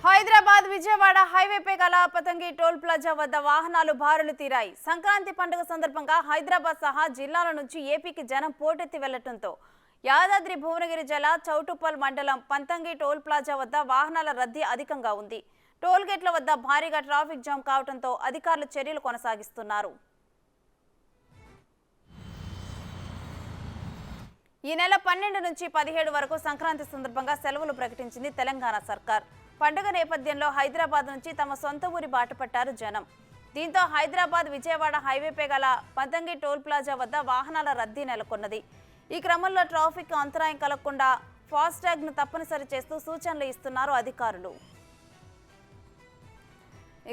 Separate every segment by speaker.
Speaker 1: హైదరాబాద్ విజయవాడ హైవేపై గల పతంగి toll plaza వద్ద వాహనాలు బారులు తీరాయి. సంక్రాంతి పండుగ సందర్భంగా హైదరాబాద్ సహా జిల్లాల నుంచి ఏపీకి జనం పోటెత్తి వెళ్లడంతో యాదాద్రి భువనగిరి జిల్లా చౌటుప్పల్ మండలం పంతంగి టోల్ ప్లాజా వద్ద వాహనాల రద్దీ అధికంగా ఉంది. టోల్ గేట్ల వద్ద భారీగా ట్రాఫిక్ జామ్ కావడంతో అధికారులు చర్యలు కొనసాగిస్తున్నారు. ఈ నెల 12 నుంచి 17 వరకు సంక్రాంతి సందర్భంగా సెలవులు ప్రకటించింది తెలంగాణ సర్కార్. పండుగ నేపథ్యంలో హైదరాబాద్ నుంచి తమ సొంత ఊరి బాటపట్టారు జనం. దీంతో హైదరాబాద్ విజయవాడ హైవేపై గల పంతంగి టోల్ ప్లాజా వద్ద వాహనాల రద్దీ నెలకొన్నది. ఈ క్రమంలో ట్రాఫిక్ అంతరాయం కలగకుండా ఫాస్టాగ్ను తప్పనిసరి చేస్తూ సూచనలు ఇస్తున్నారు అధికారులు.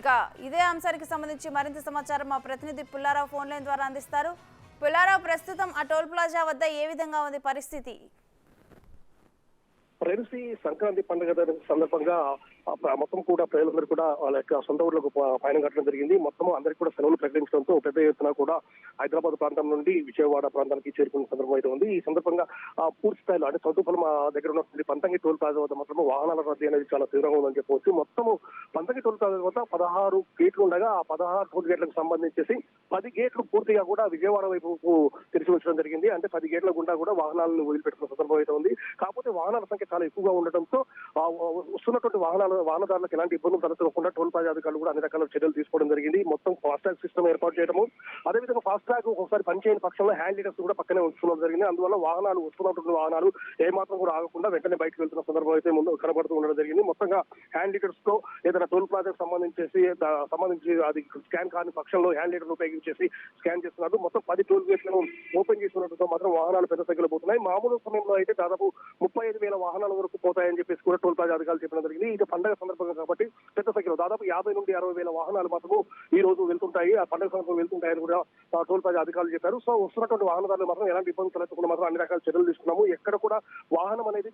Speaker 1: ఇక ఇదే అంశానికి సంబంధించి మరింత సమాచారం మా ప్రతినిధి పుల్లారావు ఫోన్ లైన్ ద్వారా అందిస్తారు. పుల్లారావు, ప్రస్తుతం ఆ టోల్ ప్లాజా వద్ద ఏ విధంగా ఉంది పరిస్థితి?
Speaker 2: ఫ్రెండ్స్, ఈ సంక్రాంతి పండుగ సందర్భంగా మొత్తం కూడా ప్రజలందరూ కూడా వాళ్ళ యొక్క సొంత ఊర్లకు పయనం కట్టడం జరిగింది. మొత్తం అందరికీ కూడా సెలవులు ప్రకటించడంతో పెద్ద ఎత్తున కూడా హైదరాబాద్ ప్రాంతం నుండి విజయవాడ ప్రాంతానికి చేరుకున్న సందర్భం అయితే ఉంది. ఈ సందర్భంగా పూర్తి స్థాయిలో అంటే చౌటుప్పల్ దగ్గర ఉన్నటువంటి పంతంగి టోల్ ప్లాజా వద్ద మాత్రం వాహనాల రద్దీ అనేది చాలా తీవ్రంగా ఉందని చెప్పవచ్చు. మొత్తము పంతంగి టోల్ ప్లాజా వద్ద 16 గేట్లు ఉండగా ఆ 16 టోల్ గేట్లకు సంబంధించేసి 10 గేట్లు పూర్తిగా కూడా విజయవాడ వైపు తెరిచి ఉంచడం జరిగింది. అంటే 10 గేట్ల గుండా కూడా వాహనాలను వదిలిపెట్టుకున్న సందర్భం అయితే ఉంది. కాకపోతే వాహనాల సంఖ్య చాలా ఎక్కువగా ఉండటంతో వస్తున్నటువంటి వాహనదారులకు ఎలాంటి ఇబ్బందులు తలెత్తకుండా టోల్ ప్లాజా అధికారులు కూడా అన్ని రకాల చర్యలు తీసుకోవడం జరిగింది. మొత్తం ఫాస్టాగ్ సిస్టమ్ ఏర్పాటు చేయడము, అదేవిధంగా ఫాస్టాగ్ ఒకసారి పనిచేయని పక్షంలో హ్యాండ్ లీడర్స్ కూడా పక్కనే ఉంచుకోవడం జరిగింది. అందువల్ల వస్తున్నటువంటి వాహనాలు ఏమాత్రం కూడా ఆగకుండా వెంటనే బయటకు వెళ్తున్న సందర్భం అయితే ముందు కనబడుతూ ఉండడం జరిగింది. మొత్తంగా హ్యాండ్ లీడర్స్ తో ఏదైనా టోల్ ప్లాజాకు సంబంధించి అది స్కాన్ కాని పక్షంలో హ్యాండ్ లీడర్ ఉపయోగించేసి స్కాన్ చేస్తున్నారు. మొత్తం 10 టోల్ గేట్లను ఓపెన్ చేస్తున్నట్టు మాత్రం వాహనాలు పెద్ద సంఖ్యలో పోతున్నాయి. మామూలు సమయంలో అయితే దాదాపు 35,000 వాహనాల వరకు పోతాయని చెప్పేసి కూడా టోల్ ప్లాజా అధికారులు చెప్పడం జరిగింది. ఇది పండుగ సందర్భంగా కాబట్టి పెద్ద సంఖ్యలో దాదాపు 50 నుండి 60,000 వాహనాలు మాత్రము ఈ రోజు వెళ్తుంటాయి, ఆ పండుగ సందర్భంగా వెళ్తుంటాయని కూడా టోల్ ప్లాజా అధికారులు చెప్పారు. సో వస్తున్నటువంటి వాహనదారులు మాత్రం ఎలాంటి ఇబ్బందులు తలెత్తకుండా మాత్రం అన్ని రకాల చర్యలు తీసుకున్నాము. ఎక్కడ కూడా వాహనం అనేది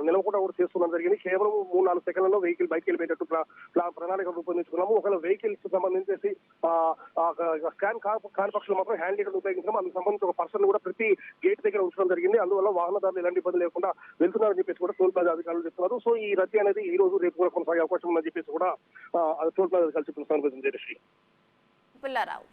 Speaker 2: నిలవకుండా కూడా చేస్తున్నాం జరిగింది. కేవలం 3-4 సెకండ్లలో వెహికల్ బయటకు వెళ్ళిపోయేటట్టు ప్రణాళిక రూపొందించుకున్నాము. ఒకవేళ వెహికల్స్ సంబంధించేసి స్కాన్ కాని పక్షులు మాత్రం హ్యాండ్ లీడర్ ఉపయోగించడం, అందుకు సంబంధించి ఒక పర్సన్ కూడా ప్రతి గేట్ దగ్గర ఉంచడం జరిగింది. అందువల్ల వాహనదారులు ఎలాంటి ఇబ్బంది లేకుండా వెళ్తున్నారని చెప్పేసి కూడా టోల్ ప్లాజా అధికారులు చెప్తున్నారు. సో ఈ రద్దీ అనేది ఈ రోజు రేపు కూడా కొనసాగే అవకాశం ఉందని చెప్పేసి కూడా టోల్ ప్లాజా అధికారులు చెప్తున్నారు.
Speaker 1: పుల్లారావు.